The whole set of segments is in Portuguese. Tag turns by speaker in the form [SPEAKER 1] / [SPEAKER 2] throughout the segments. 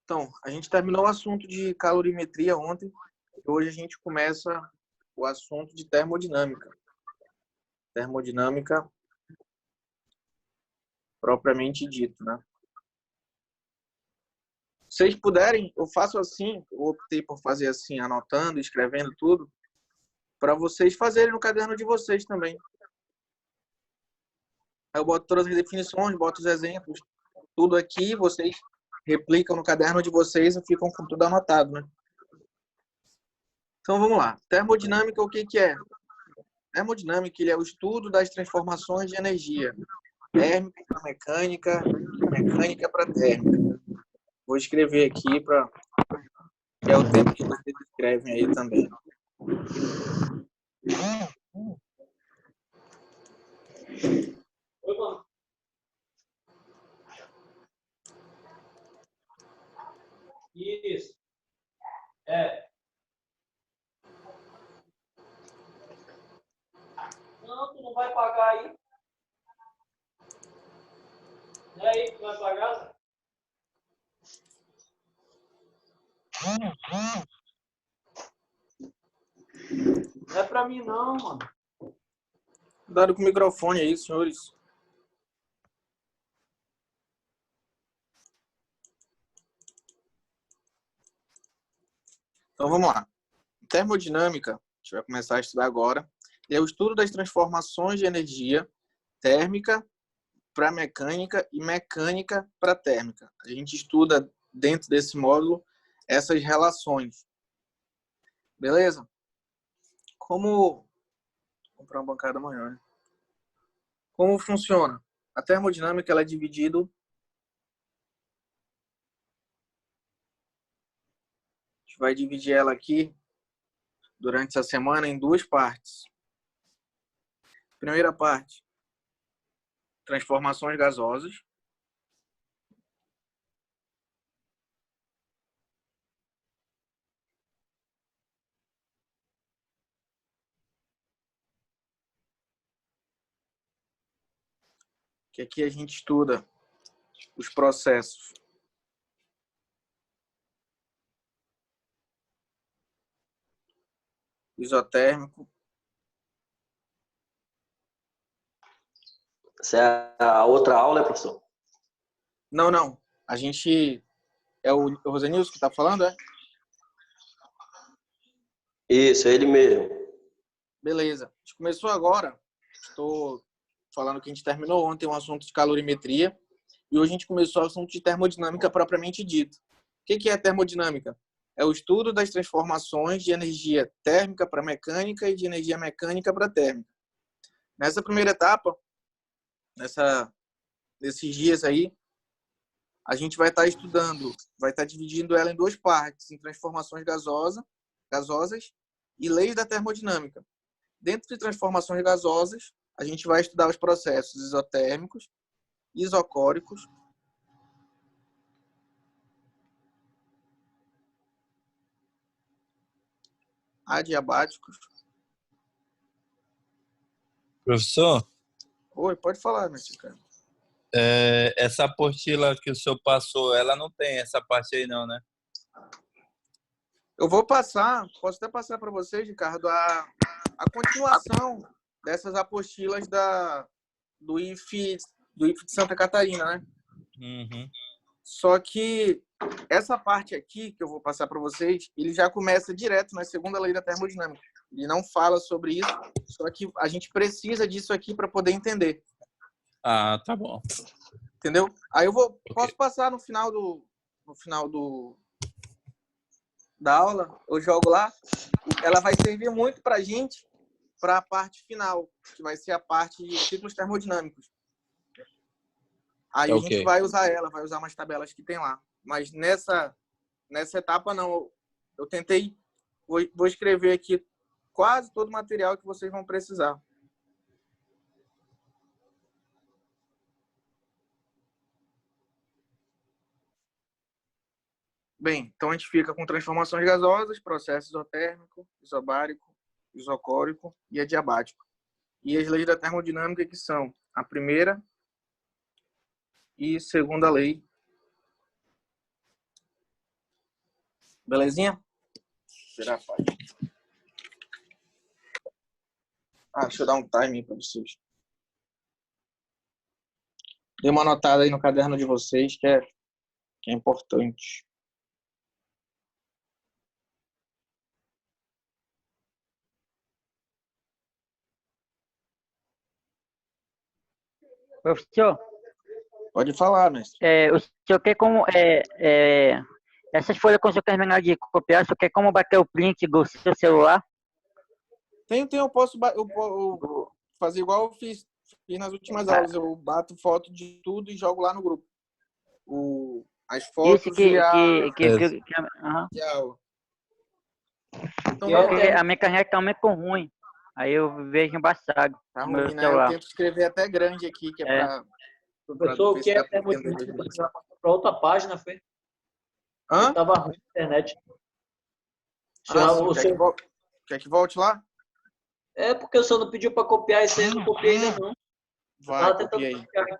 [SPEAKER 1] Então, a gente terminou o assunto de calorimetria ontem. E hoje a gente começa o assunto de termodinâmica. Termodinâmica propriamente dito, né? Se vocês puderem, eu faço assim, eu optei por fazer assim, anotando, escrevendo tudo, para vocês fazerem no caderno de vocês também. Aí eu boto todas as definições, boto os exemplos, tudo aqui, vocês replicam no caderno de vocês e ficam com tudo anotado, né? Então vamos lá. Termodinâmica, o que é? Termodinâmica, ele é o estudo das transformações de energia, térmica para mecânica, mecânica para térmica. Vou escrever aqui para que é o tempo que vocês escrevem aí também.
[SPEAKER 2] Isso. É. Não, tu não vai pagar aí. Não é aí que tu vai pagar? Não é pra mim não, mano.
[SPEAKER 1] Cuidado com o microfone aí, senhores. Então vamos lá. Termodinâmica, a gente vai começar a estudar agora, é o estudo das transformações de energia térmica para mecânica e mecânica para térmica. A gente estuda dentro desse módulo essas relações. Beleza? Como... Vou comprar uma bancada maior, né? Como funciona? A termodinâmica ela é dividida... A gente vai dividir ela aqui durante essa semana em duas partes. Primeira parte, transformações gasosas. Que aqui a gente estuda os processos isotérmico.
[SPEAKER 3] Essa é a outra aula, professor?
[SPEAKER 1] Não. A gente... É o Rosenilson que está falando, é?
[SPEAKER 3] Isso, é ele mesmo.
[SPEAKER 1] Beleza. A gente começou agora. Estou falando que a gente terminou ontem um assunto de calorimetria. E hoje a gente começou o assunto de termodinâmica propriamente dito. O que é termodinâmica? É o estudo das transformações de energia térmica para mecânica e de energia mecânica para térmica. Nessa primeira etapa, nesses dias aí, a gente vai estar estudando, vai estar dividindo ela em duas partes, em transformações gasosas e leis da termodinâmica. Dentro de transformações gasosas, a gente vai estudar os processos isotérmicos, isocóricos, adiabáticos.
[SPEAKER 4] Professor,
[SPEAKER 1] Oi, pode falar, meu cara.
[SPEAKER 4] essa apostila que o senhor passou, ela não tem essa parte aí não, né?
[SPEAKER 1] Eu vou passar, posso até passar para vocês, Ricardo, a continuação dessas apostilas do IF de Santa Catarina, né?
[SPEAKER 4] Uhum.
[SPEAKER 1] Só que essa parte aqui que eu vou passar para vocês, ele já começa direto na segunda lei da termodinâmica. Ele não fala sobre isso, só que a gente precisa disso aqui para poder entender.
[SPEAKER 4] Ah, tá bom.
[SPEAKER 1] Entendeu? Aí posso passar no final da aula, eu jogo lá. Ela vai servir muito para a gente, para a parte final, que vai ser a parte de ciclos termodinâmicos. Aí a gente vai usar vai usar umas tabelas que tem lá. Mas nessa etapa, não. Eu tentei, vou escrever aqui quase todo o material que vocês vão precisar. Bem, então a gente fica com transformações gasosas, processo isotérmico, isobárico, isocórico e adiabático. E as leis da termodinâmica que são a primeira e segunda lei Belezinha? Virar a página. Deixa eu dar um time para vocês. Dê uma anotada aí no caderno de vocês, que é importante.
[SPEAKER 5] Professor,
[SPEAKER 1] Pode falar, mestre.
[SPEAKER 5] o senhor quer como. Essas folhas que o senhor terminar de copiar, o senhor quer como bater o print do seu celular?
[SPEAKER 1] Tem, eu posso fazer igual eu fiz nas últimas aulas. Eu bato foto de tudo e jogo lá no grupo. As fotos
[SPEAKER 5] Isso que. Aham.
[SPEAKER 1] e a aula. Então,
[SPEAKER 5] Porque a minha caneta tá muito ruim. Aí eu vejo embaçado.
[SPEAKER 1] tá
[SPEAKER 5] no meu
[SPEAKER 1] ruim, né? Eu
[SPEAKER 5] celular.
[SPEAKER 1] tento escrever até grande aqui, que é pra...
[SPEAKER 2] Professor, o que é
[SPEAKER 1] pra
[SPEAKER 2] muito
[SPEAKER 1] entender.
[SPEAKER 2] para outra página, foi?
[SPEAKER 1] Hã?
[SPEAKER 2] Tava ruim a internet.
[SPEAKER 1] Sim, quer que volte lá?
[SPEAKER 2] É porque o senhor não pediu para copiar isso aí, eu não copiei ainda não.
[SPEAKER 1] Vai,
[SPEAKER 2] Tava tentando
[SPEAKER 1] copia aí.
[SPEAKER 2] copiar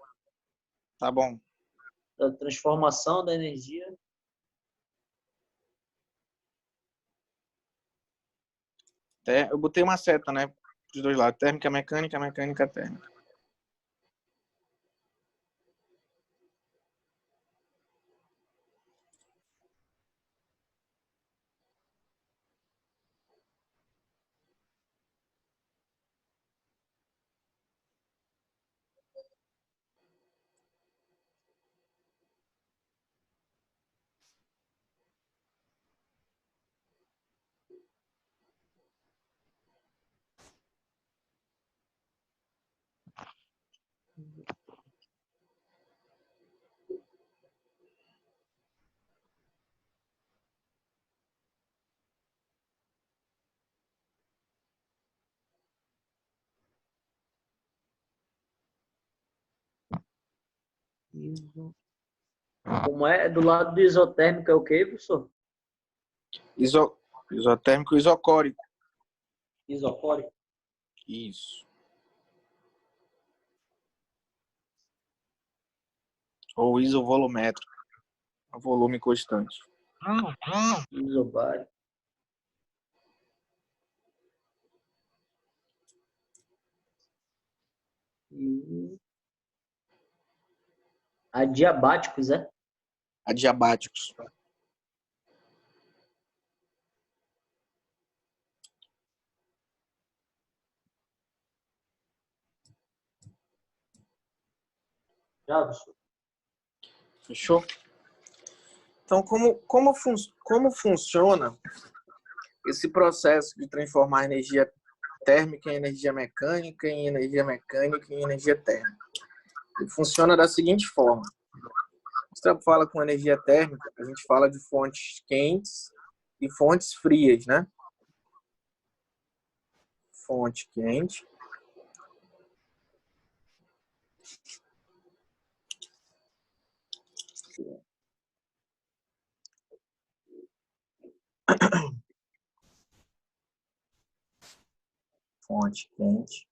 [SPEAKER 1] Tá bom.
[SPEAKER 2] a transformação da energia.
[SPEAKER 1] Eu botei uma seta, né? Dos dois lados. Térmica, mecânica, mecânica, térmica.
[SPEAKER 2] Como é? Do lado do isotérmico é o quê, professor?
[SPEAKER 1] Isotérmico, isocórico.
[SPEAKER 2] Isocórico.
[SPEAKER 1] Isso. Ou isovolumétrico. Volume constante.
[SPEAKER 2] Isobárico. Adiabáticos, é?
[SPEAKER 1] Adiabáticos.
[SPEAKER 2] Já, professor.
[SPEAKER 1] Fechou? Então, como funciona esse processo de transformar energia térmica em energia mecânica, em energia mecânica em energia térmica? Ele funciona da seguinte forma. Quando você fala com energia térmica, a gente fala de fontes quentes e fontes frias, né? Fonte quente. Fonte quente.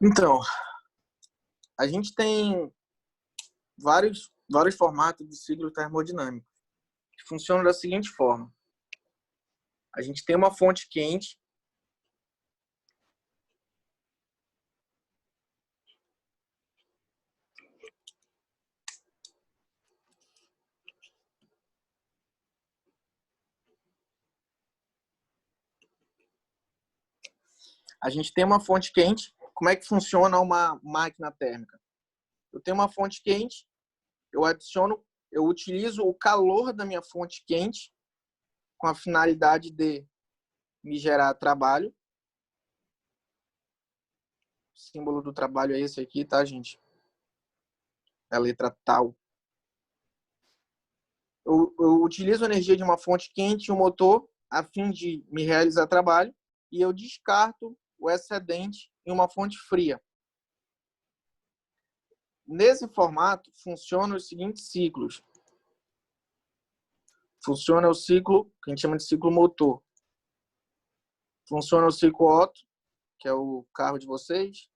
[SPEAKER 1] Então, a gente tem vários formatos de ciclo termodinâmico que funcionam da seguinte forma. A gente tem uma fonte quente. A gente tem uma fonte quente. Como é que funciona uma máquina térmica? Eu tenho uma fonte quente, eu utilizo o calor da minha fonte quente com a finalidade de me gerar trabalho. O símbolo do trabalho é esse aqui, tá, gente? a letra tal. Eu utilizo a energia de uma fonte quente e um motor a fim de me realizar trabalho e eu descarto o excedente em uma fonte fria. Nesse formato, funcionam os seguintes ciclos. Funciona o ciclo, que a gente chama de ciclo motor. Funciona o ciclo Otto, que é o carro de vocês.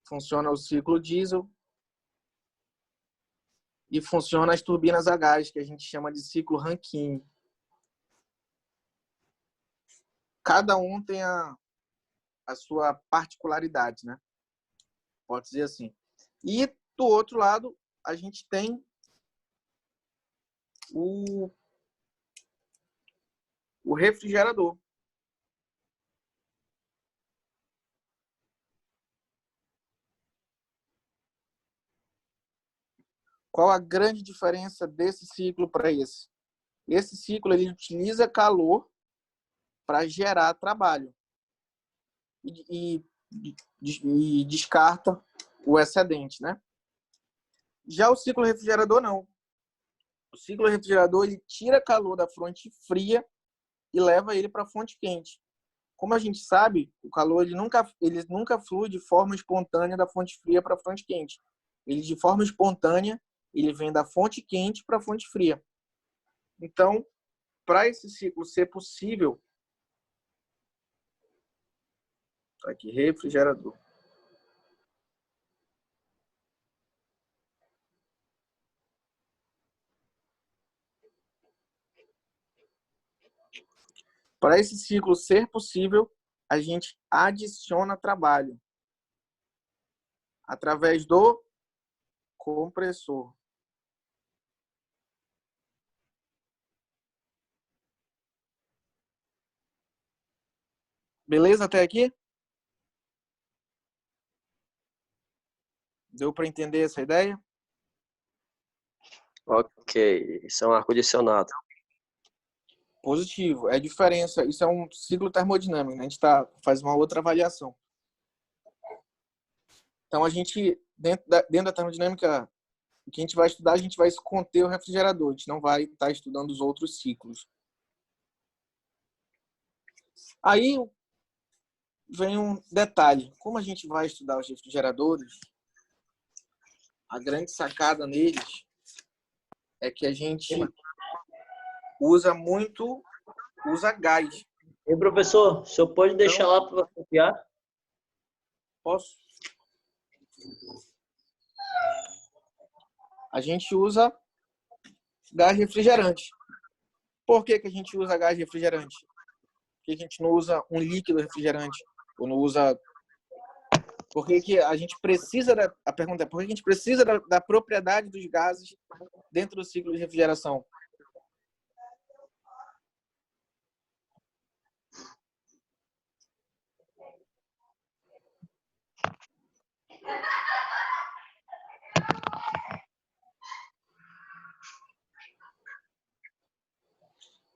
[SPEAKER 1] Funciona o ciclo diesel. E funciona as turbinas a gás, que a gente chama de ciclo Rankine. Cada um tem a sua particularidade, né? Pode dizer assim. E do outro lado, a gente tem o refrigerador. Qual a grande diferença desse ciclo para esse? Esse ciclo ele utiliza calor para gerar trabalho e descarta o excedente, né? Já o ciclo refrigerador não. O ciclo refrigerador ele tira calor da fonte fria e leva ele para a fonte quente. Como a gente sabe, o calor ele nunca flui de forma espontânea da fonte fria para a fonte quente. Ele de forma espontânea ele vem da fonte quente para a fonte fria. Então, para esse ciclo ser possível, tá aqui, refrigerador. Para esse ciclo ser possível, a gente adiciona trabalho através do compressor. Beleza até aqui? Deu para entender essa ideia?
[SPEAKER 3] Ok, isso é um ar-condicionado.
[SPEAKER 1] Positivo. É a diferença. Isso é um ciclo termodinâmico, né? A gente faz uma outra avaliação. Então, a gente, dentro da termodinâmica, o que a gente vai estudar, a gente vai conter o refrigerador. A gente não vai estar estudando os outros ciclos. Aí vem um detalhe. Como a gente vai estudar os refrigeradores, a grande sacada neles é que a gente usa gás.
[SPEAKER 2] E professor, o senhor pode deixar lá para copiar?
[SPEAKER 1] Posso? A gente usa gás refrigerante. Por que a gente usa gás refrigerante? Por que a gente não usa um líquido refrigerante? Ou não usa... Por que a gente precisa a pergunta é, por que a gente precisa da propriedade dos gases dentro do ciclo de refrigeração?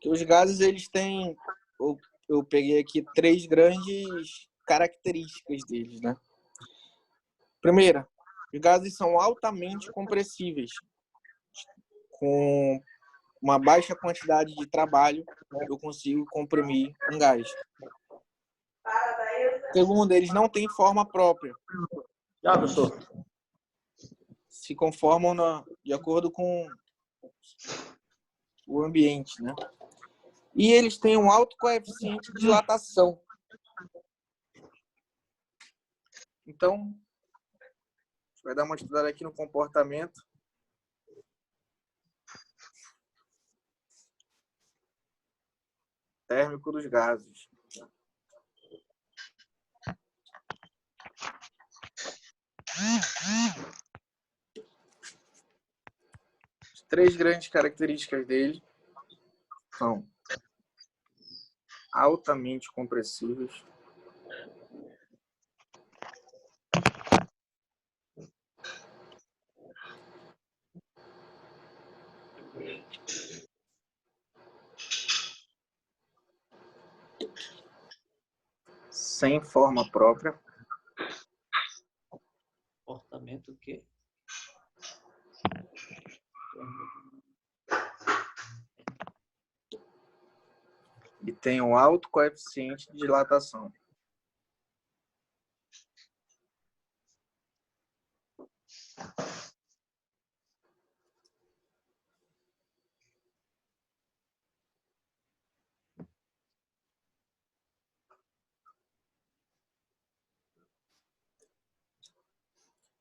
[SPEAKER 1] Que os gases, eles têm... Eu peguei aqui 3 grandes características deles, né? Primeira, os gases são altamente compressíveis. Com uma baixa quantidade de trabalho, eu consigo comprimir um gás. Segundo, eles não têm forma própria.
[SPEAKER 2] Já, professor.
[SPEAKER 1] Se conformam de acordo com o ambiente, né? E eles têm um alto coeficiente de dilatação. Então, a gente vai dar uma estudada aqui no comportamento. Térmico dos gases. As 3 grandes características dele são altamente compressíveis, sem forma própria,
[SPEAKER 2] Comportamento o quê?
[SPEAKER 1] E tem um alto coeficiente de dilatação.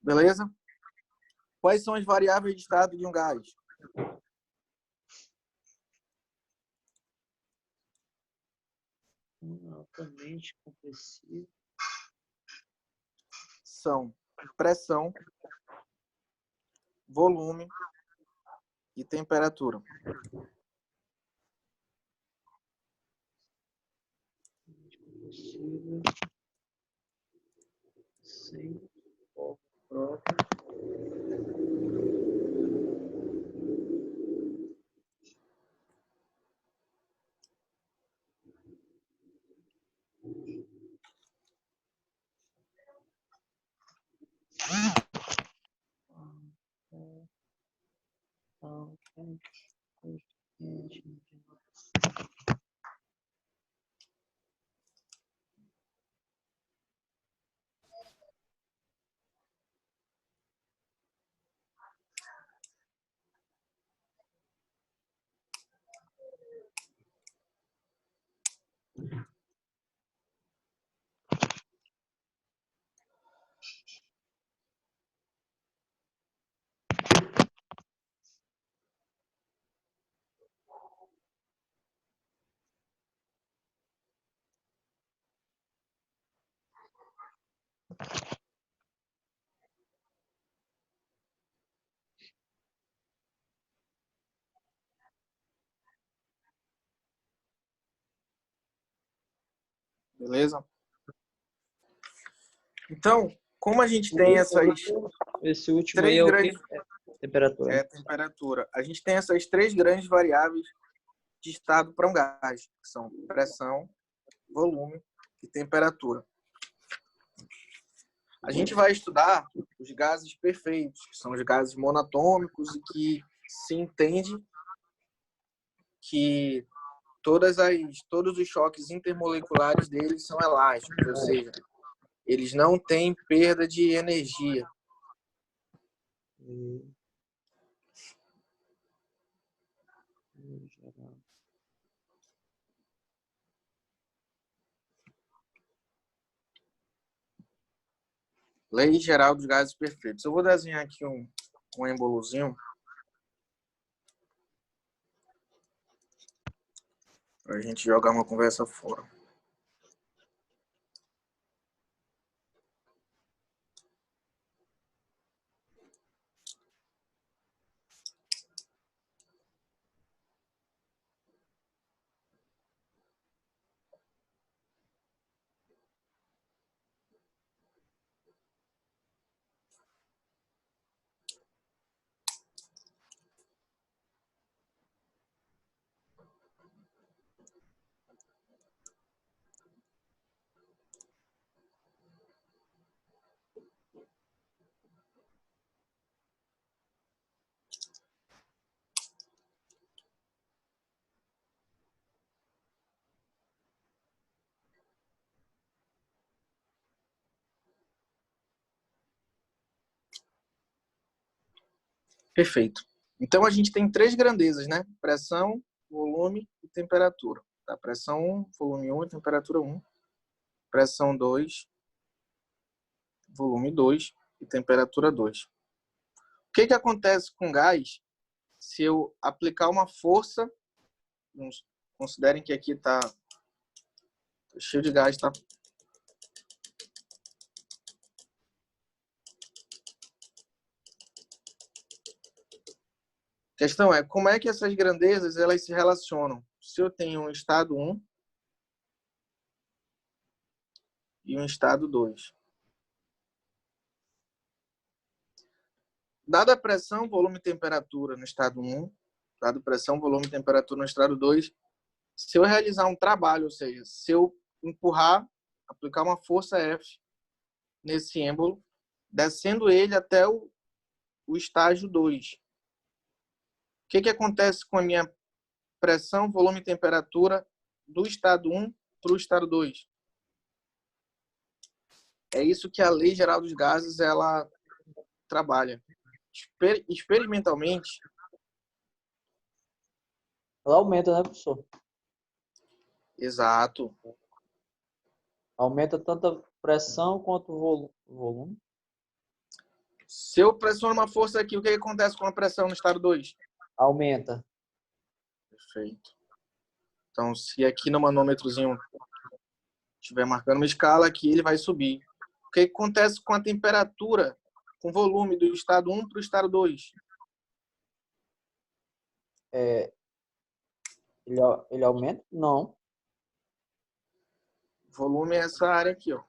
[SPEAKER 1] Beleza? Quais são as variáveis de estado de um gás?
[SPEAKER 2] Altamente compressivo.
[SPEAKER 1] São pressão, volume e temperatura.
[SPEAKER 2] Compressível. Sem foco próprio.
[SPEAKER 1] Beleza? Então, como a gente tem essas
[SPEAKER 2] Esse último
[SPEAKER 1] três
[SPEAKER 2] aí é o
[SPEAKER 1] grandes...
[SPEAKER 2] quê? Temperatura.
[SPEAKER 1] É temperatura. A gente tem essas três grandes variáveis de estado para um gás, que são pressão, volume e temperatura. A gente vai estudar os gases perfeitos, que são os gases monatômicos e que se entende que todos os choques intermoleculares deles são elásticos, ou seja, eles não têm perda de energia. Lei geral dos gases perfeitos. Eu vou desenhar aqui um êmbolozinho para a gente jogar uma conversa fora. Perfeito. Então, a gente tem três grandezas, né? Pressão, volume e temperatura. Tá? Pressão 1, volume 1 e temperatura 1. Pressão 2, volume 2 e temperatura 2. O que acontece com gás se eu aplicar uma força? Considerem que aqui está cheio de gás, tá? A questão é, como é que essas grandezas elas se relacionam? Se eu tenho um estado 1 e um estado 2. Dada a pressão, volume e temperatura no estado 1, dado pressão, volume e temperatura no estado 2, se eu realizar um trabalho, ou seja, se eu empurrar, aplicar uma força F nesse êmbolo, descendo ele até o estágio 2, que acontece com a minha pressão, volume e temperatura do estado 1 para o estado 2? É isso que a Lei Geral dos Gases ela trabalha. Experimentalmente,
[SPEAKER 2] Ela aumenta, né, professor?
[SPEAKER 1] exato.
[SPEAKER 2] Aumenta tanto a pressão quanto o volume.
[SPEAKER 1] Se eu pressiono uma força aqui, o que acontece com a pressão no estado 2?
[SPEAKER 2] Aumenta.
[SPEAKER 1] Perfeito. Então, se aqui no manômetrozinho estiver marcando uma escala, aqui ele vai subir. O que acontece com a temperatura, com o volume do estado 1 para o estado 2?
[SPEAKER 2] Ele aumenta? Não.
[SPEAKER 1] O volume é essa área aqui, ó.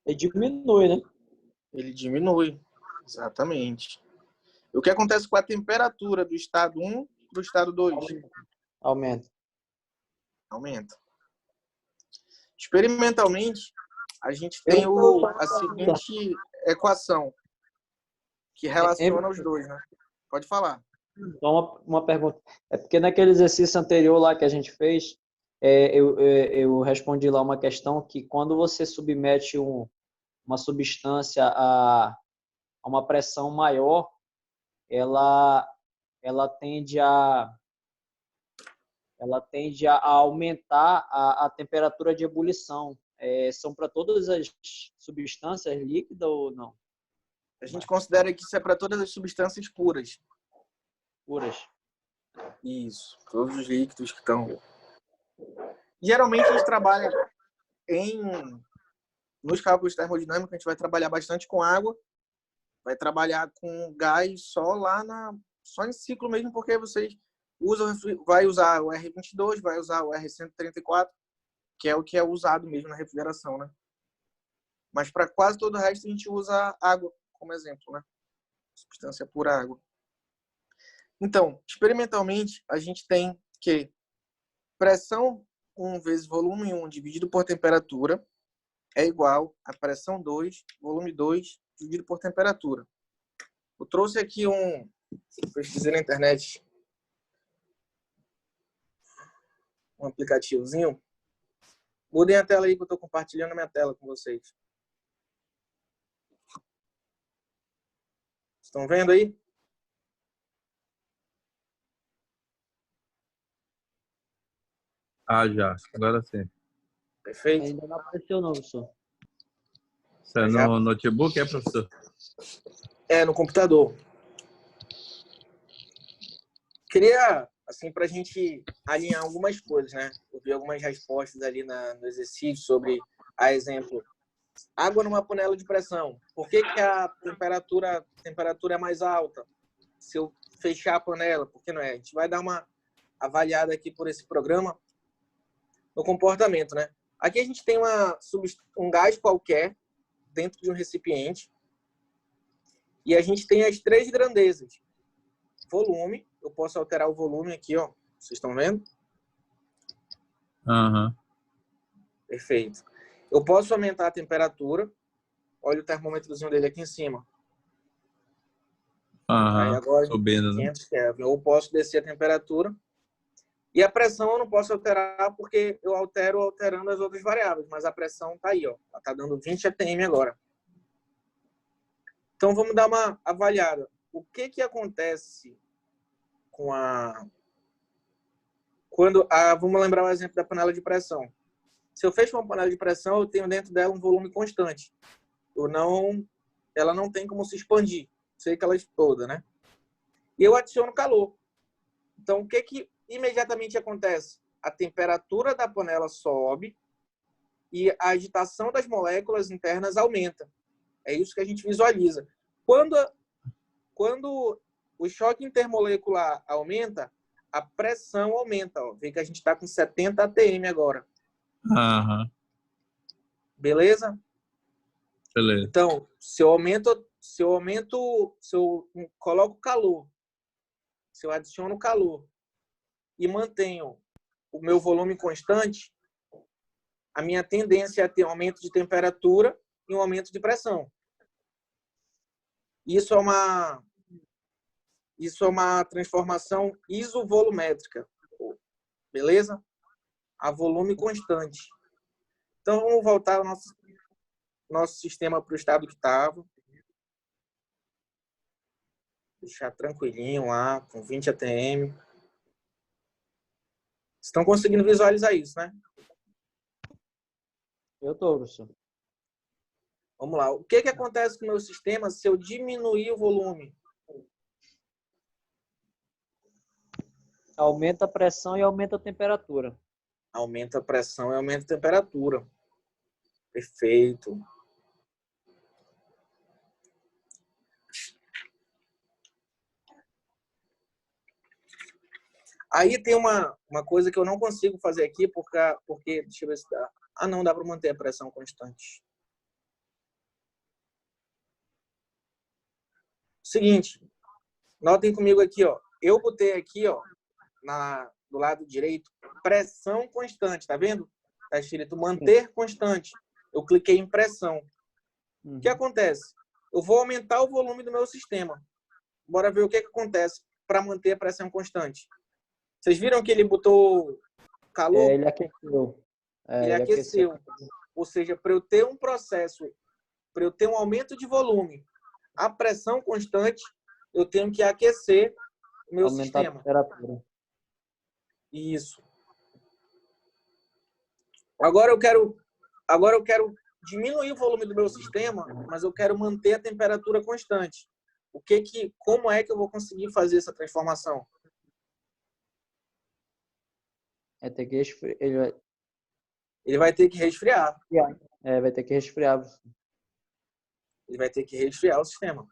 [SPEAKER 2] Ele diminui, né?
[SPEAKER 1] Ele diminui. Exatamente. E o que acontece com a temperatura do estado 1 para o estado 2?
[SPEAKER 2] Aumenta.
[SPEAKER 1] Aumenta. Experimentalmente, a gente tem a seguinte equação que relaciona os dois, né? Pode falar.
[SPEAKER 2] Só uma pergunta. É porque naquele exercício anterior lá que a gente fez, eu respondi lá uma questão que quando você submete uma substância a uma pressão maior, ela tende a aumentar a temperatura de ebulição. São para todas as substâncias líquidas ou não?
[SPEAKER 1] A gente considera que isso é para todas as substâncias puras.
[SPEAKER 2] Puras.
[SPEAKER 1] Isso. Todos os líquidos que estão. Geralmente a gente trabalha nos cálculos termodinâmicos, a gente vai trabalhar bastante com água, vai trabalhar com gás só em ciclo mesmo, porque vocês vai usar o R22, vai usar o R134, que é o que é usado mesmo na refrigeração, né? Mas para quase todo o resto a gente usa água como exemplo, né? Substância pura água. Então, experimentalmente, a gente tem que pressão 1 vezes volume 1 dividido por temperatura é igual a pressão 2, volume 2 dividido por temperatura. Eu trouxe aqui pesquisei na internet, um aplicativozinho. Mudem a tela aí que eu estou compartilhando a minha tela com vocês. Estão vendo aí?
[SPEAKER 4] Ah, já. Agora sim.
[SPEAKER 1] Perfeito?
[SPEAKER 2] Ainda não apareceu não, professor.
[SPEAKER 4] Isso é no notebook, é, professor?
[SPEAKER 1] É, no computador. Queria, assim, para a gente alinhar algumas coisas, né? Eu vi algumas respostas ali no exercício sobre, a exemplo, água numa panela de pressão. Por que a temperatura é mais alta? Se eu fechar a panela, por que não é? A gente vai dar uma avaliada aqui por esse programa no comportamento, né? Aqui a gente tem um gás qualquer dentro de um recipiente e a gente tem as três grandezas. Volume, eu posso alterar o volume aqui, ó. Vocês estão vendo?
[SPEAKER 4] Aham.
[SPEAKER 1] Perfeito. Eu posso aumentar a temperatura. Olha o termômetrozinho dele aqui em cima. Aí agora
[SPEAKER 4] Subindo, né?
[SPEAKER 1] 500 Kelvin. Eu posso descer a temperatura. E a pressão eu não posso alterar porque eu alterando as outras variáveis. Mas a pressão tá aí, ó. Ela tá dando 20 atm agora. Então vamos dar uma avaliada. O que acontece com vamos lembrar o exemplo da panela de pressão. Se eu fecho uma panela de pressão, eu tenho dentro dela um volume constante. Ela não tem como se expandir. Sei que ela exploda, né? E eu adiciono calor. Então, o que imediatamente acontece? A temperatura da panela sobe e a agitação das moléculas internas aumenta. É isso que a gente visualiza. Quando o choque intermolecular aumenta, a pressão aumenta. Ó. Vê que a gente está com 70 atm agora.
[SPEAKER 4] Aham.
[SPEAKER 1] Beleza?
[SPEAKER 4] Beleza.
[SPEAKER 1] Então, se eu coloco calor, se eu adiciono calor e mantenho o meu volume constante, a minha tendência é ter um aumento de temperatura e um aumento de pressão. Isso é Isso é uma transformação isovolumétrica, beleza? A volume constante. Então, vamos voltar ao nosso sistema para o estado que estava. Deixar tranquilinho lá, com 20 atm. Estão conseguindo visualizar isso, né?
[SPEAKER 2] Eu tô, professor.
[SPEAKER 1] Vamos lá. O que acontece com o meu sistema se eu diminuir o volume?
[SPEAKER 2] Aumenta a pressão e aumenta a temperatura.
[SPEAKER 1] Aumenta a pressão e aumenta a temperatura. Perfeito. Aí tem uma coisa que eu não consigo fazer aqui, porque deixa eu ver se dá. Ah, não, dá para manter a pressão constante. Seguinte, notem comigo aqui, ó. Eu botei aqui, ó, do lado direito, pressão constante, tá vendo? Tá escrito manter constante. Eu cliquei em pressão. O que acontece? Eu vou aumentar o volume do meu sistema. Bora ver o que acontece para manter a pressão constante. Vocês viram que ele botou calor?
[SPEAKER 2] Ele aqueceu.
[SPEAKER 1] Ele aqueceu. Ou seja, para eu ter um processo, para eu ter um aumento de volume, a pressão constante, eu tenho que aquecer o meu
[SPEAKER 2] Aumentar
[SPEAKER 1] sistema.
[SPEAKER 2] a temperatura.
[SPEAKER 1] Isso. Agora eu quero diminuir o volume do meu sistema, mas eu quero manter a temperatura constante. Como é que eu vou conseguir fazer essa transformação?
[SPEAKER 2] Ter que resfriar.
[SPEAKER 1] Ele vai ter que resfriar.
[SPEAKER 2] Vai ter que resfriar.
[SPEAKER 1] Ele vai ter que resfriar o sistema.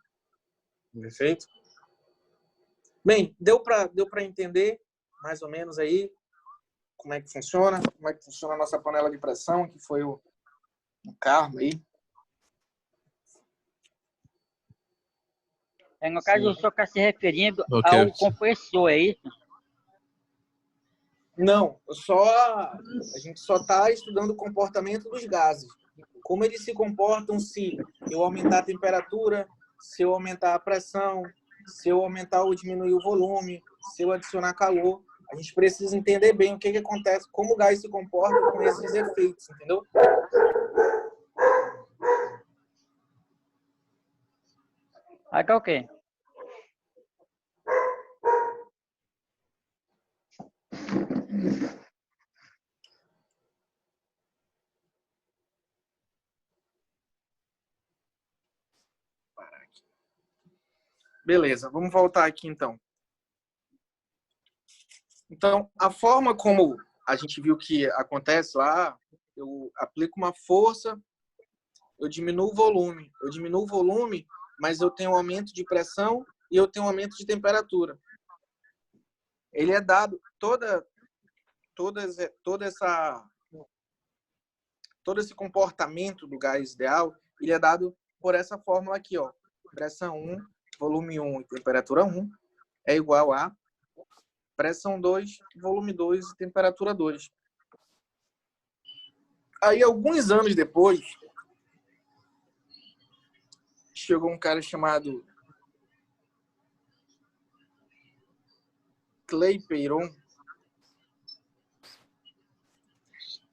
[SPEAKER 1] Perfeito? Bem, deu para entender mais ou menos aí como é que funciona a nossa panela de pressão, que foi o carro aí.
[SPEAKER 5] No caso, o senhor está se referindo
[SPEAKER 4] Ok.
[SPEAKER 5] ao compressor, é isso?
[SPEAKER 1] Não, a gente só está estudando o comportamento dos gases. Como eles se comportam se eu aumentar a temperatura, se eu aumentar a pressão, se eu aumentar ou diminuir o volume, se eu adicionar calor. A gente precisa entender bem o que acontece, como o gás se comporta com esses efeitos, entendeu?
[SPEAKER 5] Aí tá ok.
[SPEAKER 1] Beleza, vamos voltar aqui então. Então, a forma como a gente viu que acontece lá, eu aplico uma força, eu diminuo o volume. Eu diminuo o volume, mas eu tenho um aumento de pressão e eu tenho um aumento de temperatura. Ele é dado, todo esse comportamento do gás ideal, ele é dado por essa fórmula aqui, ó. Pressão 1, volume 1 e temperatura 1 é igual a pressão 2, volume 2 e temperatura 2. Aí, alguns anos depois, chegou um cara chamado Clapeyron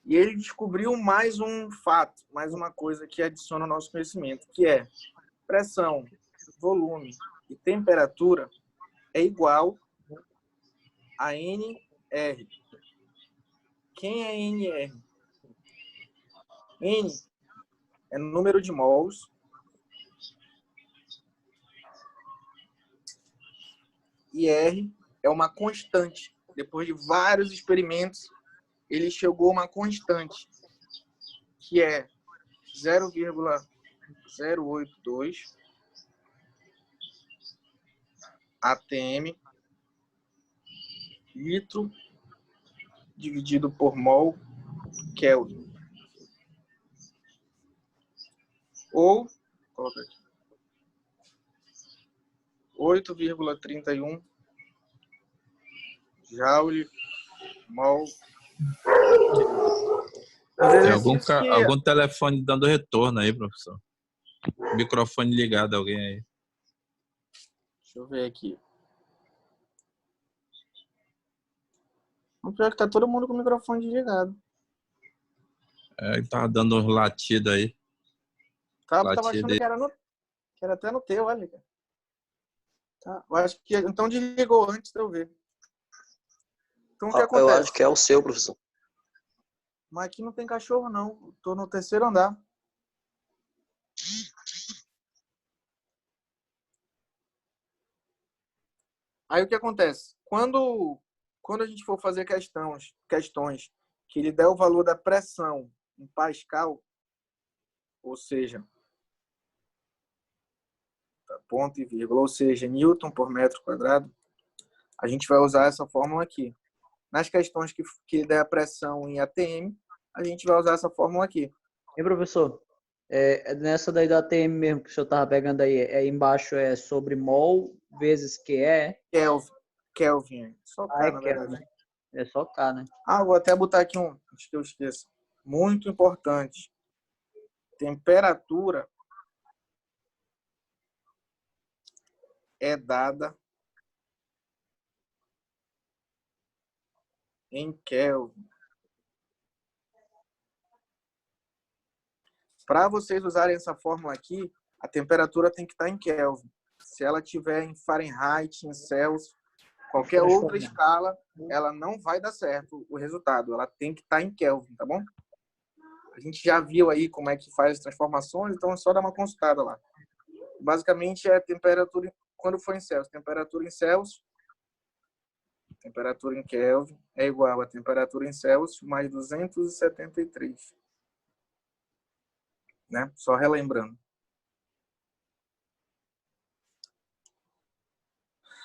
[SPEAKER 1] e ele descobriu mais um fato, mais uma coisa que adiciona ao nosso conhecimento, que é pressão, volume e temperatura é igual a NR. Quem é NR? N é número de mols e R é uma constante. Depois de vários experimentos, ele chegou a uma constante, que é 0,082 atm litro dividido por mol Kelvin. Ou, coloca aqui, 8,31 joule mol.
[SPEAKER 4] Tem algum telefone dando retorno aí, professor? Microfone ligado, alguém aí.
[SPEAKER 1] Deixa eu ver aqui. O pior é que tá todo mundo com o microfone desligado.
[SPEAKER 4] É, tá dando uns latidos aí.
[SPEAKER 1] Tava achando que era até no teu, olha. Tá, eu acho que então desligou antes de eu ver. Então o que
[SPEAKER 3] Eu
[SPEAKER 1] acontece?
[SPEAKER 3] acho que é o seu, professor.
[SPEAKER 1] Mas aqui não tem cachorro, não. Tô no terceiro andar. Aí o que acontece? Quando a gente for fazer questões que ele der o valor da pressão em Pascal, ou seja, ponto e vírgula, ou seja, Newton por metro quadrado, a gente vai usar essa fórmula aqui. Nas questões que der a pressão em ATM, a gente vai usar essa fórmula aqui.
[SPEAKER 2] E professor, nessa daí da ATM mesmo que o senhor estava pegando aí, embaixo é sobre mol vezes QE.
[SPEAKER 1] Kelvin. Só K, na
[SPEAKER 2] Kelvin,
[SPEAKER 1] verdade.
[SPEAKER 2] né? É só K, né?
[SPEAKER 1] Vou até botar aqui antes que eu esqueça. Muito importante. Temperatura é dada em Kelvin. Para vocês usarem essa fórmula aqui, a temperatura tem que estar em Kelvin. Se ela tiver em Fahrenheit, em Celsius, qualquer outra escala, ela não vai dar certo o resultado. Ela tem que estar em Kelvin, tá bom? A gente já viu aí como é que faz as transformações, então é só dar uma consultada lá. Basicamente é a temperatura quando for em Celsius. Temperatura em Celsius, temperatura em Kelvin é igual a temperatura em Celsius mais 273. Né? Só relembrando.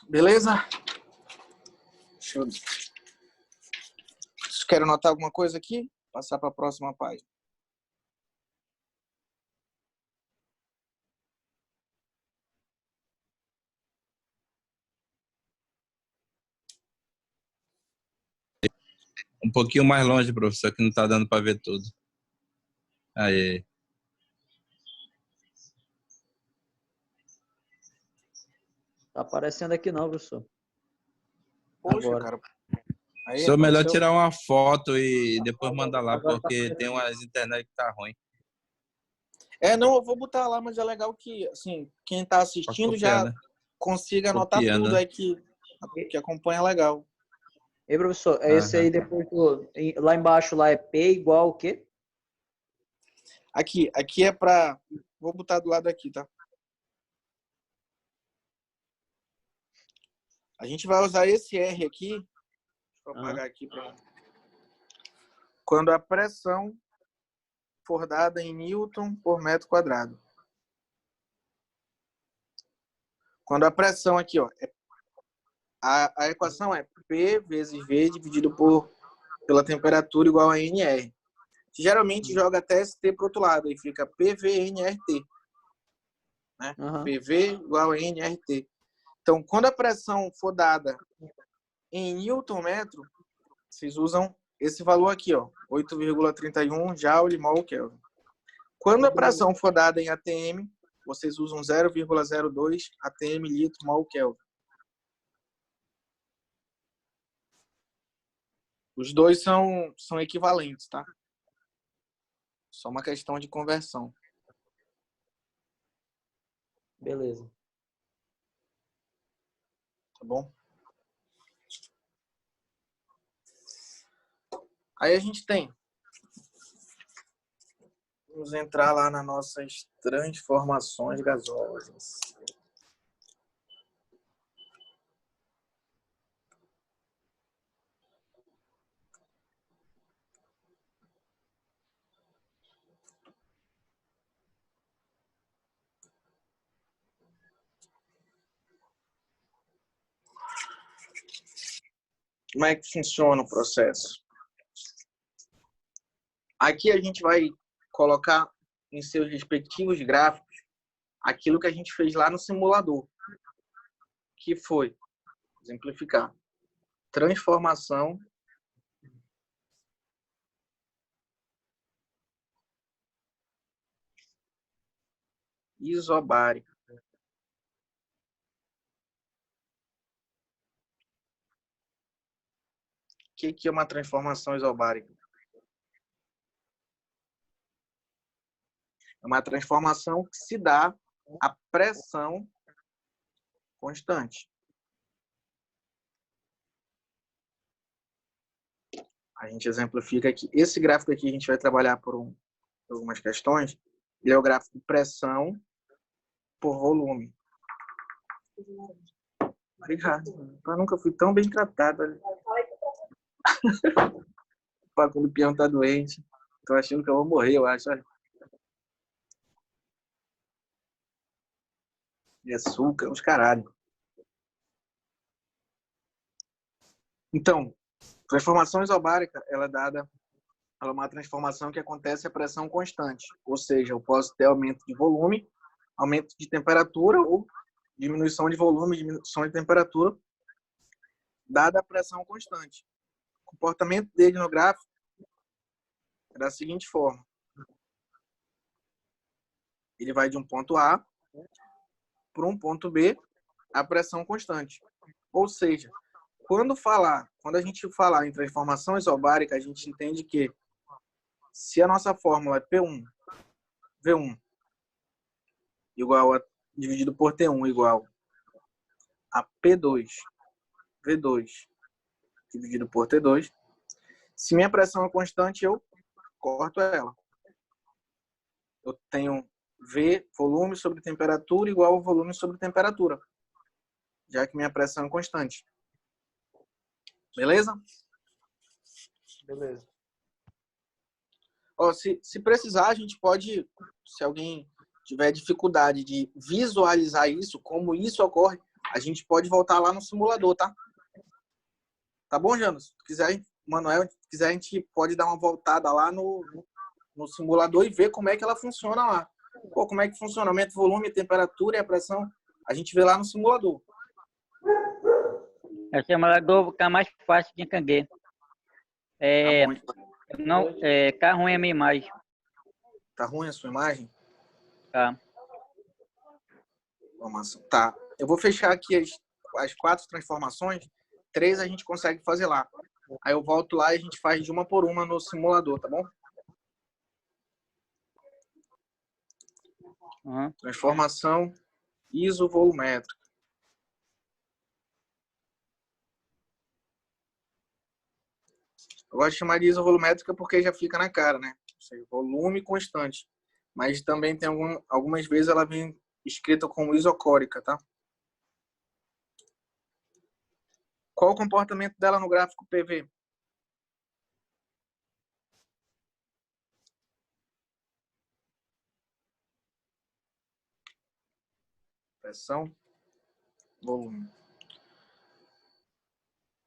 [SPEAKER 1] Beleza? Vocês querem anotar alguma coisa aqui? Passar para a próxima página.
[SPEAKER 4] Um pouquinho mais longe, professor, que não tá dando para ver tudo. Aí.
[SPEAKER 2] Tá aparecendo aqui não, professor.
[SPEAKER 1] Poxa,
[SPEAKER 2] Agora.
[SPEAKER 1] cara. Aí,
[SPEAKER 4] Só melhor
[SPEAKER 1] apareceu.
[SPEAKER 4] tirar uma foto e depois mandar lá,
[SPEAKER 2] Agora tá
[SPEAKER 4] porque tem
[SPEAKER 2] aparecendo.
[SPEAKER 4] umas internet que tá ruim.
[SPEAKER 1] Não, eu vou botar lá, mas é legal que, assim, quem tá
[SPEAKER 4] Pra
[SPEAKER 1] assistindo
[SPEAKER 4] copiar,
[SPEAKER 1] já
[SPEAKER 4] né?
[SPEAKER 1] consiga anotar
[SPEAKER 4] Copiando,
[SPEAKER 1] tudo
[SPEAKER 4] né?
[SPEAKER 1] aí que acompanha legal.
[SPEAKER 2] E professor, esse
[SPEAKER 4] Aham.
[SPEAKER 2] aí depois lá embaixo lá é P igual o quê?
[SPEAKER 1] Aqui é para... Vou botar do lado aqui, tá? A gente vai usar esse R aqui. Deixa eu apagar aqui para... Quando a pressão for dada em Newton por metro quadrado. Quando a pressão aqui, ó, a equação é P vezes V dividido pela temperatura igual a NR. Geralmente joga até ST para o outro lado e fica PVNRT. Né? PV igual a NRT. Então, quando a pressão for dada em Newton metro, vocês usam esse valor aqui, ó, 8,31 Joule mol Kelvin. Quando a pressão for dada em ATM, vocês usam 0,02 ATM litro mol Kelvin. Os dois são equivalentes, tá? Só uma questão de conversão.
[SPEAKER 2] Beleza.
[SPEAKER 1] Tá bom? Aí a gente tem. Vamos entrar lá nas nossas transformações gasosas. Como é que funciona o processo? Aqui a gente vai colocar em seus respectivos gráficos aquilo que a gente fez lá no simulador, que foi, exemplificar, transformação isobárica. que é uma transformação isobárica? É uma transformação que se dá a pressão constante. A gente exemplifica aqui. Esse gráfico aqui a gente vai trabalhar por algumas questões. Ele é o gráfico de pressão por volume. Obrigado. Eu nunca fui tão bem tratado. Quando o peão tá doente. Tô achando que eu vou morrer, eu acho. Olha. E açúcar, uns caralho. Então, transformação isobárica, ela é uma transformação que acontece a pressão constante. Ou seja, eu posso ter aumento de volume, aumento de temperatura ou diminuição de volume, diminuição de temperatura, dada a pressão constante. O comportamento dele no gráfico é da seguinte forma. Ele vai de um ponto A para um ponto B a pressão constante. Ou seja, quando a gente falar em transformação isobárica, a gente entende que se a nossa fórmula é P1, V1 igual a dividido por T1 igual a P2, V2 dividido por T2, se minha pressão é constante, eu corto ela. Eu tenho V, volume sobre temperatura, igual ao volume sobre temperatura, já que minha pressão é constante. Beleza?
[SPEAKER 2] Beleza.
[SPEAKER 1] Ó, se precisar, a gente pode, se alguém tiver dificuldade de visualizar isso, como isso ocorre, a gente pode voltar lá no simulador, tá? Tá bom, Janos? Se quiser, Manuel, se quiser, a gente pode dar uma voltada lá no simulador e ver como é que ela funciona lá. Pô, como é que funciona? Aumenta o volume, a temperatura e a pressão. A gente vê lá no simulador.
[SPEAKER 5] O simulador fica mais fácil de entender. Tá ruim a minha imagem.
[SPEAKER 1] Tá ruim a sua imagem?
[SPEAKER 5] Tá.
[SPEAKER 1] Tá. Eu vou fechar aqui as 4 transformações. 3 a gente consegue fazer lá. Aí eu volto lá e a gente faz de uma por uma no simulador, tá bom?
[SPEAKER 5] Uhum.
[SPEAKER 1] Transformação isovolumétrica. Eu gosto de chamar de isovolumétrica porque já fica na cara, né? Ou seja, volume constante. Mas também tem algumas vezes ela vem escrita como isocórica, tá? Qual o comportamento dela no gráfico PV? Pressão, volume.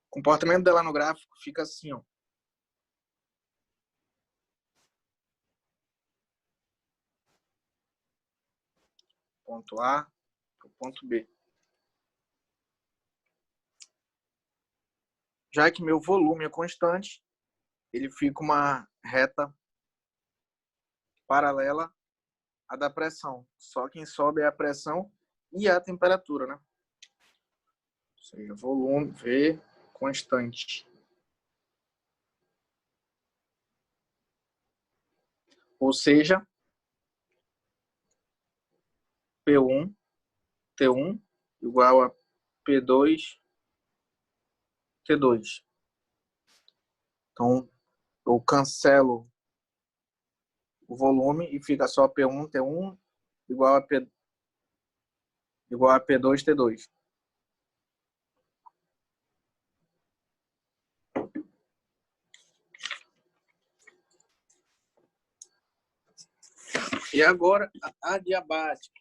[SPEAKER 1] O comportamento dela no gráfico fica assim, ó. Ponto A, ponto B. Já que meu volume é constante, ele fica uma reta paralela à da pressão. Só quem sobe é a pressão e a temperatura, né? Ou seja, volume V constante. Ou seja, P1, T1 igual a P2, T2. Então, eu cancelo o volume e fica só P1, T1 igual a P2, T2. E agora, a adiabática.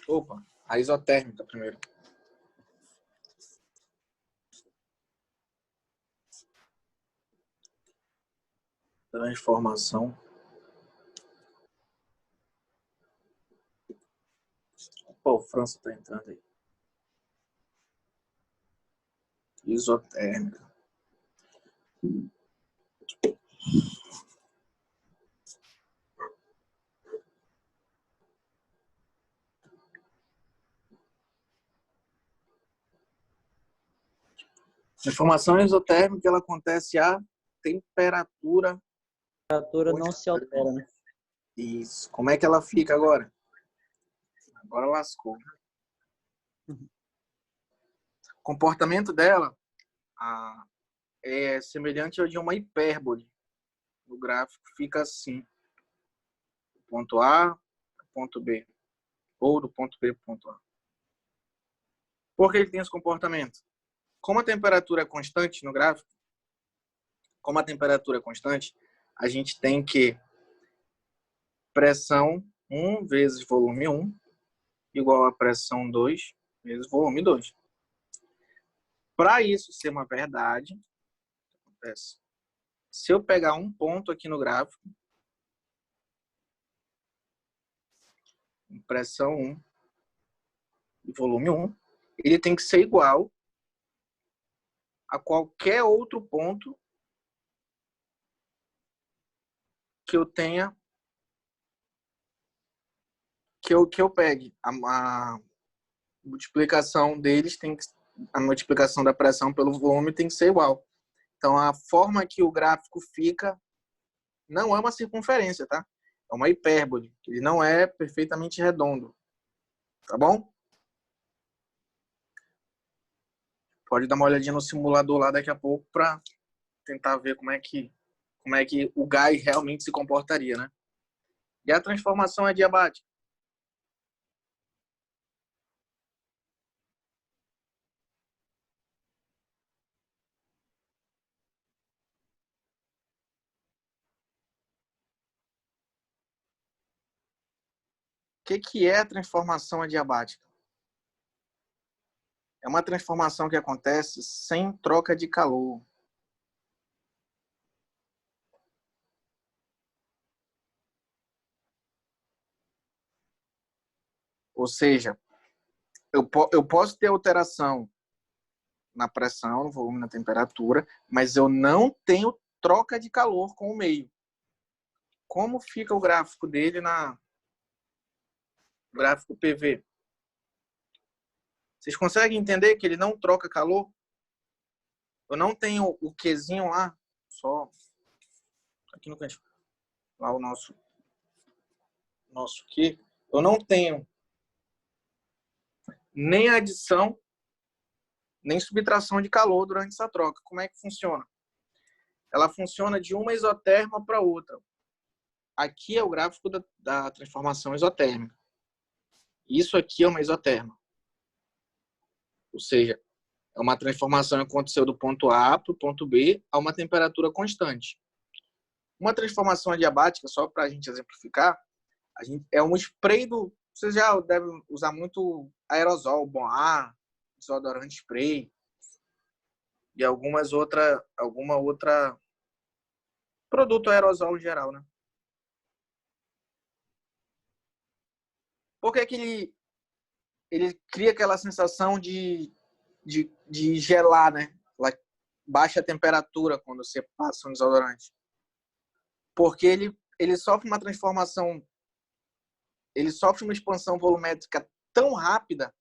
[SPEAKER 1] Opa, a isotérmica primeiro. Transformação. Pô, o França tá entrando aí. Isotérmica. Transformação isotérmica, ela acontece a temperatura.
[SPEAKER 2] A temperatura não se altera, né?
[SPEAKER 1] Isso. Como é que ela fica agora? Agora lascou. O comportamento dela é semelhante ao de uma hipérbole. O gráfico fica assim. Do ponto A ao ponto B. Ou do ponto B para o ponto A. Por que ele tem esse comportamento? Como a temperatura é constante no gráfico, como a temperatura é constante, a gente tem que pressão 1 vezes volume 1 igual a pressão 2 vezes volume 2. Para isso ser uma verdade, o que acontece? Se eu pegar um ponto aqui no gráfico, pressão 1 e volume 1, ele tem que ser igual a qualquer outro ponto que eu tenha, que eu pegue. A multiplicação deles tem que, a multiplicação da pressão pelo volume tem que ser igual. Então, a forma que o gráfico fica não é uma circunferência, tá? É uma hipérbole. Ele não é perfeitamente redondo. Tá bom? Pode dar uma olhadinha no simulador lá daqui a pouco para tentar ver como é que o gás realmente se comportaria, né? E a transformação adiabática? O que é a transformação adiabática? É uma transformação que acontece sem troca de calor. Ou seja, eu posso ter alteração na pressão, no volume, na temperatura, mas eu não tenho troca de calor com o meio. Como fica o gráfico dele na gráfico PV? Vocês conseguem entender que ele não troca calor? Eu não tenho o Qzinho lá, só aqui no canto, lá o nosso Q. Eu não tenho nem adição, nem subtração de calor durante essa troca. Como é que funciona? Ela funciona de uma isoterma para outra. Aqui é o gráfico da transformação isotérmica. Isso aqui é uma isoterma. Ou seja, é uma transformação que aconteceu do ponto A para o ponto B a uma temperatura constante. Uma transformação adiabática, só para a gente exemplificar, é um spray do... Vocês já devem usar muito aerosol, bom ar, desodorante spray e alguma outra produto aerosol em geral, né? Por que que ele cria aquela sensação de gelar, né? Baixa a temperatura quando você passa um desodorante? Porque ele sofre uma transformação, ele sofre uma expansão volumétrica tão rápida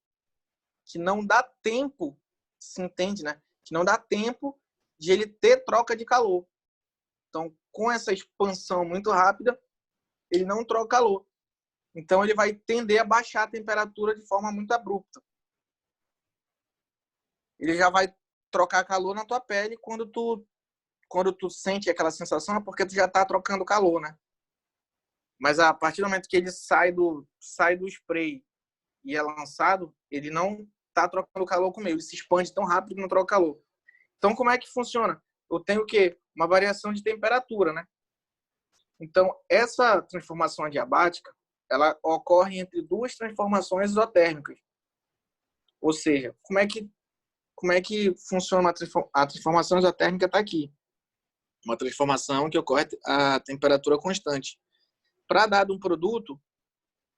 [SPEAKER 1] que não dá tempo, se entende, né? Que não dá tempo de ele ter troca de calor. Então, com essa expansão muito rápida, ele não troca calor. Então, ele vai tender a baixar a temperatura de forma muito abrupta. Ele já vai trocar calor na tua pele quando tu sente aquela sensação, é porque tu já está trocando calor, né? Mas a partir do momento que ele sai do spray e é lançado, ele não está trocando calor com o meio. Ele se expande tão rápido que não troca calor. Então, como é que funciona? Eu tenho o quê? Uma variação de temperatura, né? Então, essa transformação adiabática, ela ocorre entre duas transformações isotérmicas. Ou seja, como é que funciona a transformação isotérmica? Está aqui. Uma transformação que ocorre a temperatura constante. Para dado um produto,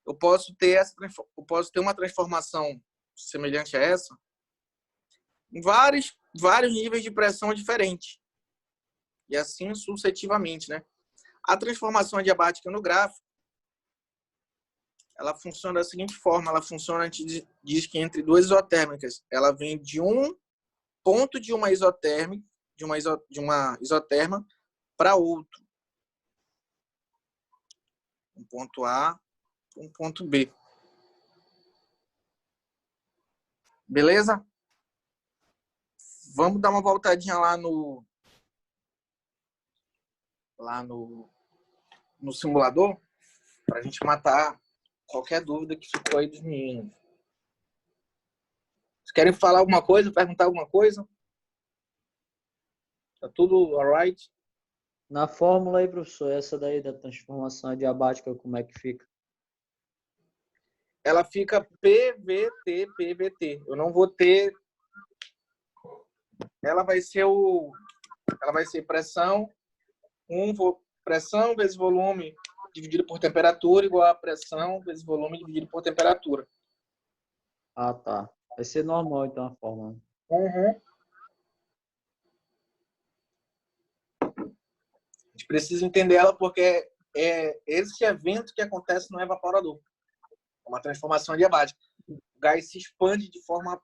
[SPEAKER 1] eu posso ter uma transformação semelhante a essa em vários níveis de pressão diferentes. E assim sucessivamente, né? A transformação adiabática no gráfico, ela funciona da seguinte forma, ela funciona, a gente diz que entre duas isotérmicas, ela vem de um ponto de uma isotérmica, de uma isoterma para outro. Um ponto A, um ponto B. Beleza? Vamos dar uma voltadinha no simulador para a gente matar qualquer dúvida que ficou aí dos meninos. Vocês querem falar alguma coisa, perguntar alguma coisa? Tá tudo alright?
[SPEAKER 2] Na fórmula aí, professor, essa daí da transformação adiabática, como é que fica?
[SPEAKER 1] Ela fica PVT, PVT. Eu não vou ter... Ela vai ser pressão, pressão vezes volume dividido por temperatura igual a pressão vezes volume dividido por temperatura.
[SPEAKER 2] Ah, tá. Vai ser normal, então, a fórmula.
[SPEAKER 1] Uhum. A gente precisa entender ela porque é esse evento que acontece no evaporador. É uma transformação adiabática. O gás se expande de forma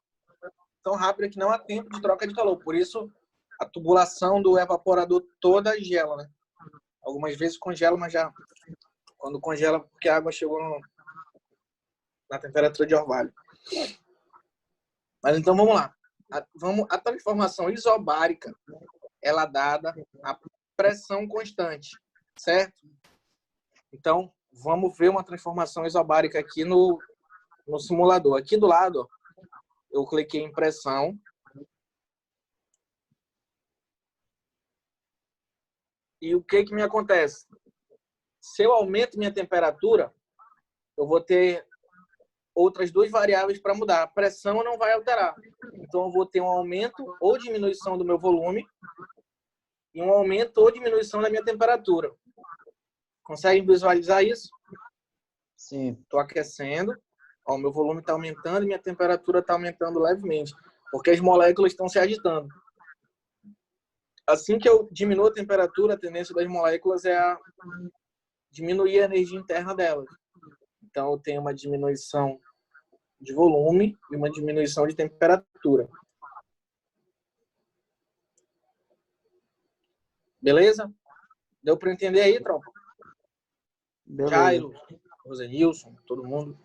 [SPEAKER 1] tão rápida que não há tempo de troca de calor. Por isso, a tubulação do evaporador toda gela, né? Algumas vezes congela, mas já quando congela, porque a água chegou na temperatura de orvalho. Mas então vamos lá. A transformação isobárica, ela é dada a pressão constante, certo? Então, vamos ver uma transformação isobárica aqui no simulador. Aqui do lado, ó, eu cliquei em pressão. E o que me acontece? Se eu aumento minha temperatura, eu vou ter outras duas variáveis para mudar. A pressão não vai alterar. Então, eu vou ter um aumento ou diminuição do meu volume e um aumento ou diminuição da minha temperatura. Conseguem visualizar isso?
[SPEAKER 2] Sim.
[SPEAKER 1] Estou aquecendo, ó, meu volume está aumentando e minha temperatura está aumentando levemente, porque as moléculas estão se agitando. Assim que eu diminuo a temperatura, a tendência das moléculas é a diminuir a energia interna delas. Então, eu tenho uma diminuição de volume e uma diminuição de temperatura. Beleza? Deu para entender aí, tropa?
[SPEAKER 2] Beleza.
[SPEAKER 1] Jairo, Rosenilson, todo mundo.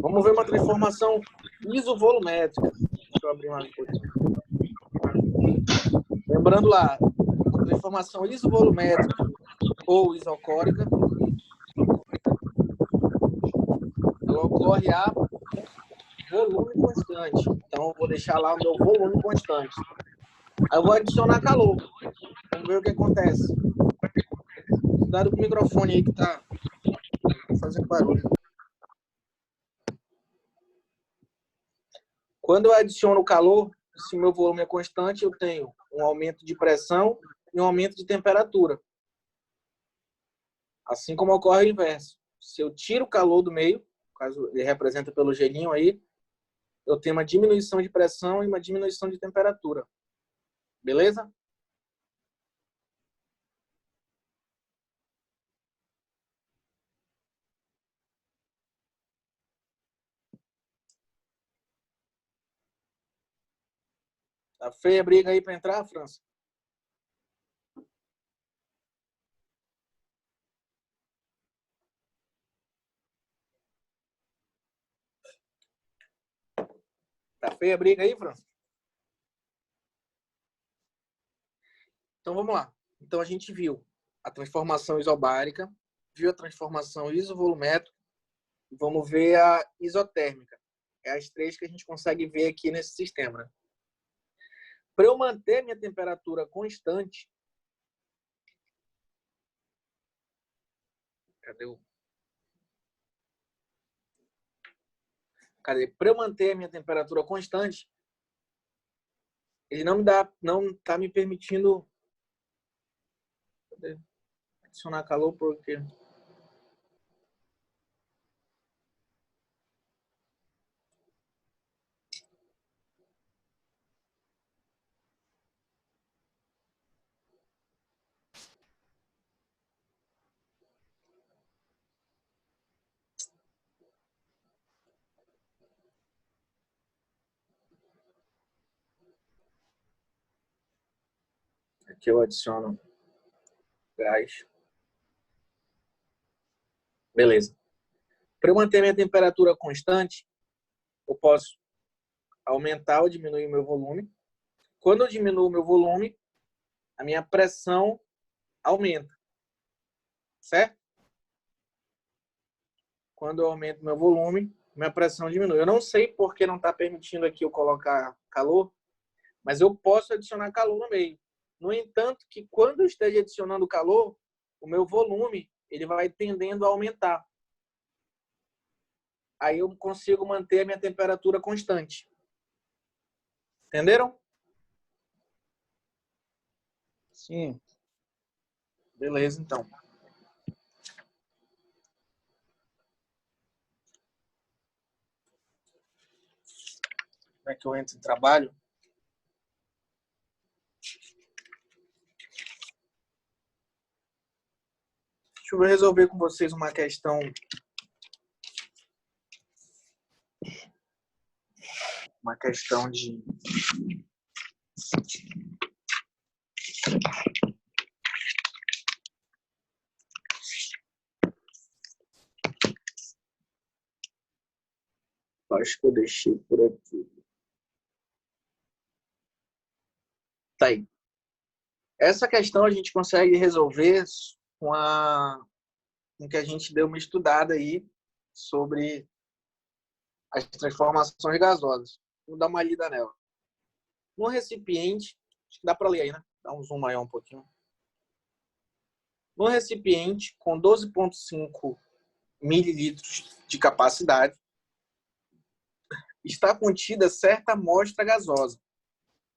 [SPEAKER 1] Vamos ver uma transformação isovolumétrica. Deixa eu abrir uma coisa. Lembrando lá, a transformação isovolumétrica ou isocórica, ela ocorre a volume constante. Então, eu vou deixar lá o meu volume constante. Aí eu vou adicionar calor. Vamos ver o que acontece. Cuidado com o microfone aí que tá fazendo barulho. Quando eu adiciono calor, se meu volume é constante, eu tenho um aumento de pressão e um aumento de temperatura. Assim como ocorre o inverso. Se eu tiro o calor do meio, no caso ele representa pelo gelinho aí, eu tenho uma diminuição de pressão e uma diminuição de temperatura. Beleza? Tá feia a briga aí para entrar, França? Tá feia a briga aí, França? Então vamos lá. Então a gente viu a transformação isobárica, viu a transformação isovolumétrica, e vamos ver a isotérmica. É as três que a gente consegue ver aqui nesse sistema, né? Para eu manter minha temperatura constante, Para eu manter a minha temperatura constante, ele não tá me permitindo adicionar calor porque Aqui eu adiciono gás. Beleza. Para eu manter minha temperatura constante, eu posso aumentar ou diminuir o meu volume. Quando eu diminuo o meu volume, a minha pressão aumenta. Certo? Quando eu aumento meu volume, minha pressão diminui. Eu não sei porque não está permitindo aqui eu colocar calor, mas eu posso adicionar calor no meio. No entanto, que quando eu esteja adicionando calor, o meu volume ele vai tendendo a aumentar. Aí eu consigo manter a minha temperatura constante. Entenderam?
[SPEAKER 2] Sim.
[SPEAKER 1] Beleza, então. Como é que eu entro em trabalho? Deixa eu resolver com vocês uma questão. Uma questão de... Acho que eu deixei por aqui. Tá aí. Essa questão a gente consegue resolver com que a gente deu uma estudada aí sobre as transformações gasosas. Vamos dar uma lida nela. No recipiente, acho que dá para ler aí, né? Dá um zoom maior um pouquinho. No recipiente com 12,5 mililitros de capacidade, está contida certa amostra gasosa,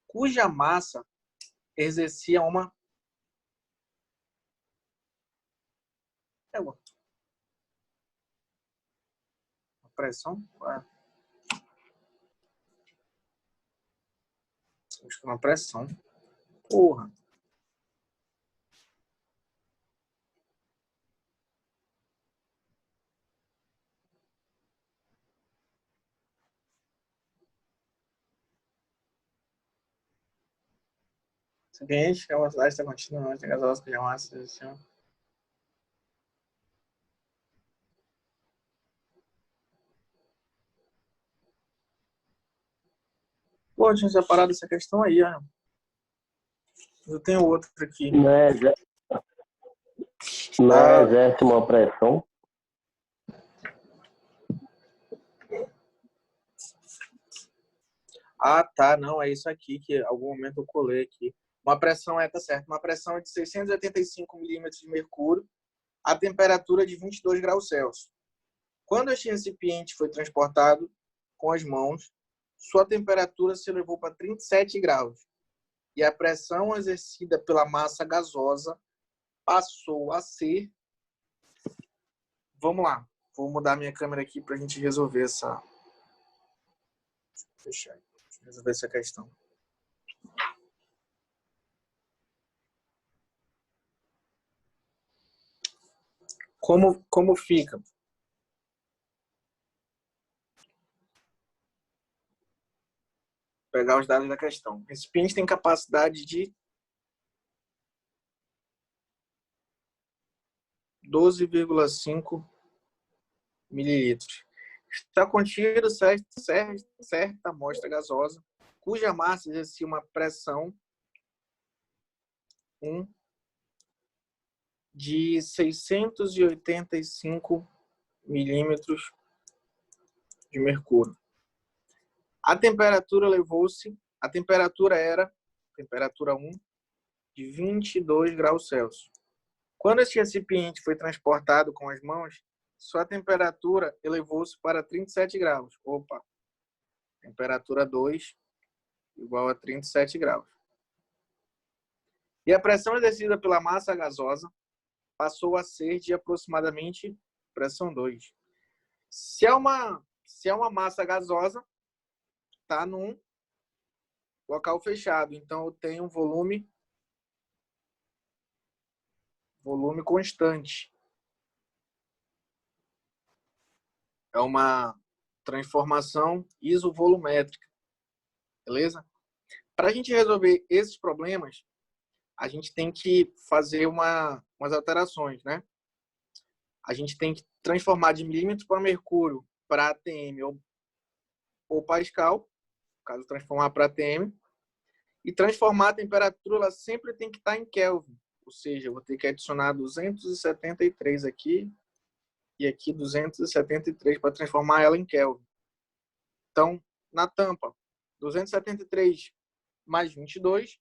[SPEAKER 1] cuja massa exercia uma pressão. Acho que uma pressão. Porra. Seguinte, que a velocidade está contínua, tem gasosa cuja massa exercia. Pô, eu tinha separado essa questão aí, ó. Eu tenho outra aqui.
[SPEAKER 3] Não exerce uma pressão?
[SPEAKER 1] Ah, tá. Não, é isso aqui que em algum momento eu colei aqui. Uma pressão tá certo. Uma pressão de 685 milímetros de mercúrio a temperatura de 22 graus Celsius. Quando este recipiente foi transportado com as mãos, sua temperatura se elevou para 37 graus e a pressão exercida pela massa gasosa passou a ser... Vamos lá. Vou mudar minha câmera aqui para a gente resolver essa... Deixa eu resolver essa questão. Como fica? Vou pegar os dados da questão. O recipiente tem capacidade de 12,5 mililitros. Está contido certa amostra gasosa, cuja massa exercia uma pressão de 685 milímetros de mercúrio. A temperatura a temperatura era, temperatura 1, de 22 graus Celsius. Quando este recipiente foi transportado com as mãos, sua temperatura elevou-se para 37 graus. Opa! Temperatura 2 igual a 37 graus. E a pressão exercida pela massa gasosa passou a ser de aproximadamente pressão 2. Se é uma massa gasosa, está num local fechado. Então, eu tenho um volume constante. É uma transformação isovolumétrica. Beleza? Para a gente resolver esses problemas, a gente tem que fazer umas alterações, né? A gente tem que transformar de milímetro para mercúrio para ATM ou Pascal, no caso, transformar para ATM, e transformar a temperatura, ela sempre tem que estar em Kelvin, ou seja, eu vou ter que adicionar 273 aqui e aqui 273 para transformar ela em Kelvin. Então, na tampa, 273 mais 22,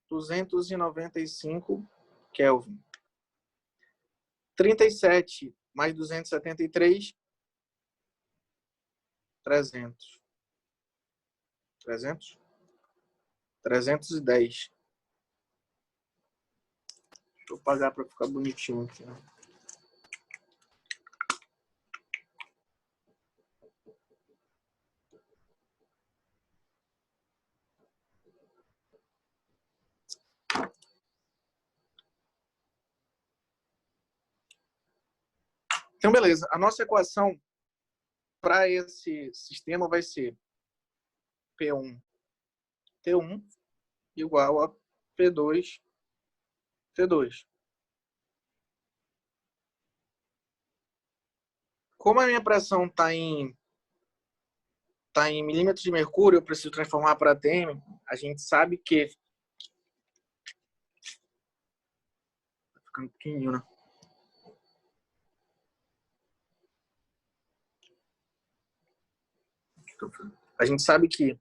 [SPEAKER 1] 295 Kelvin. 37 mais 273, 300. 300? 310. Deixa eu pagar para ficar bonitinho aqui, né? Então, beleza. A nossa equação para esse sistema vai ser P1 T1 igual a P2 T2. Como a minha pressão está em milímetros de mercúrio, eu preciso transformar para atm. A gente sabe que... Tá ficando pequenininho, né? A gente sabe que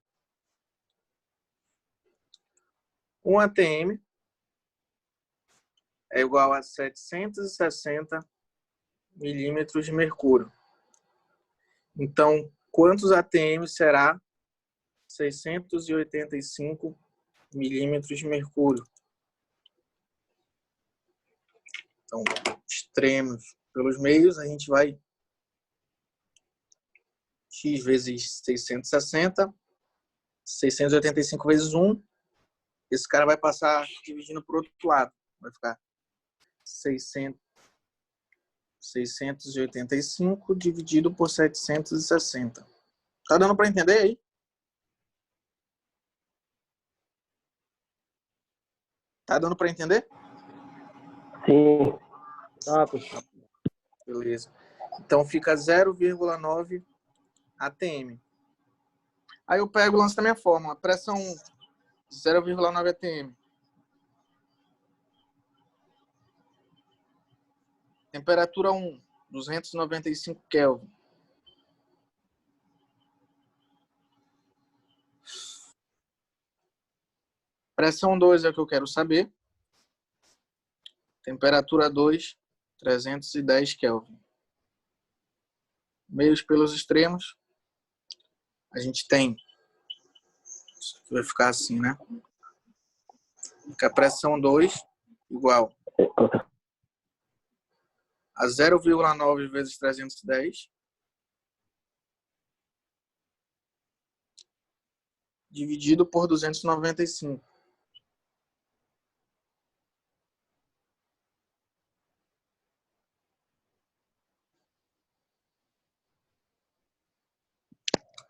[SPEAKER 1] 1 atm é igual a 760 milímetros de mercúrio. Então, quantos atm será 685 milímetros de mercúrio? Então, extremos pelos meios, a gente vai x vezes 660, 685 vezes 1. Esse cara vai passar dividindo para o outro lado. Vai ficar 685 dividido por 760. Tá dando para entender aí? Tá dando para entender?
[SPEAKER 3] Sim.
[SPEAKER 2] Tá, pessoal.
[SPEAKER 1] Beleza. Então fica 0,9 atm. Aí eu pego o lance da minha fórmula. Pressão 0,9 atm. Temperatura 1, 295 Kelvin. Pressão 2 é o que eu quero saber. Temperatura 2, 310 Kelvin. Meios pelos extremos. A gente tem... Isso aqui vai ficar assim, né? Fica a pressão 2 igual a 0,9 vezes 310 dividido por 295.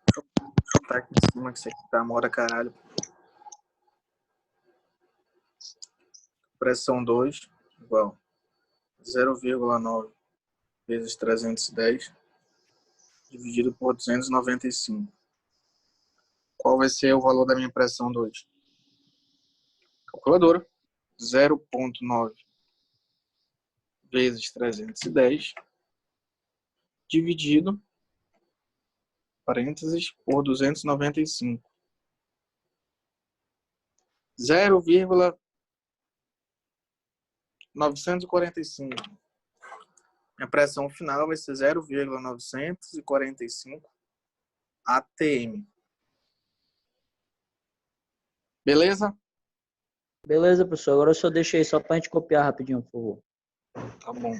[SPEAKER 1] Deixa eu botar aqui em cima que isso aqui tá mora caralho. Pressão 2 igual a 0,9 vezes 310 dividido por 295. Qual vai ser o valor da minha pressão 2? Calculadora. 0,9 vezes 310 dividido, parênteses, por 295. 0,945. Minha pressão final vai ser 0,945 atm. Beleza?
[SPEAKER 2] Beleza, professor. Agora eu só deixei só para a gente copiar rapidinho, por favor.
[SPEAKER 1] Tá bom.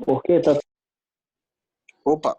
[SPEAKER 3] Por quê? Tá...
[SPEAKER 1] Opa,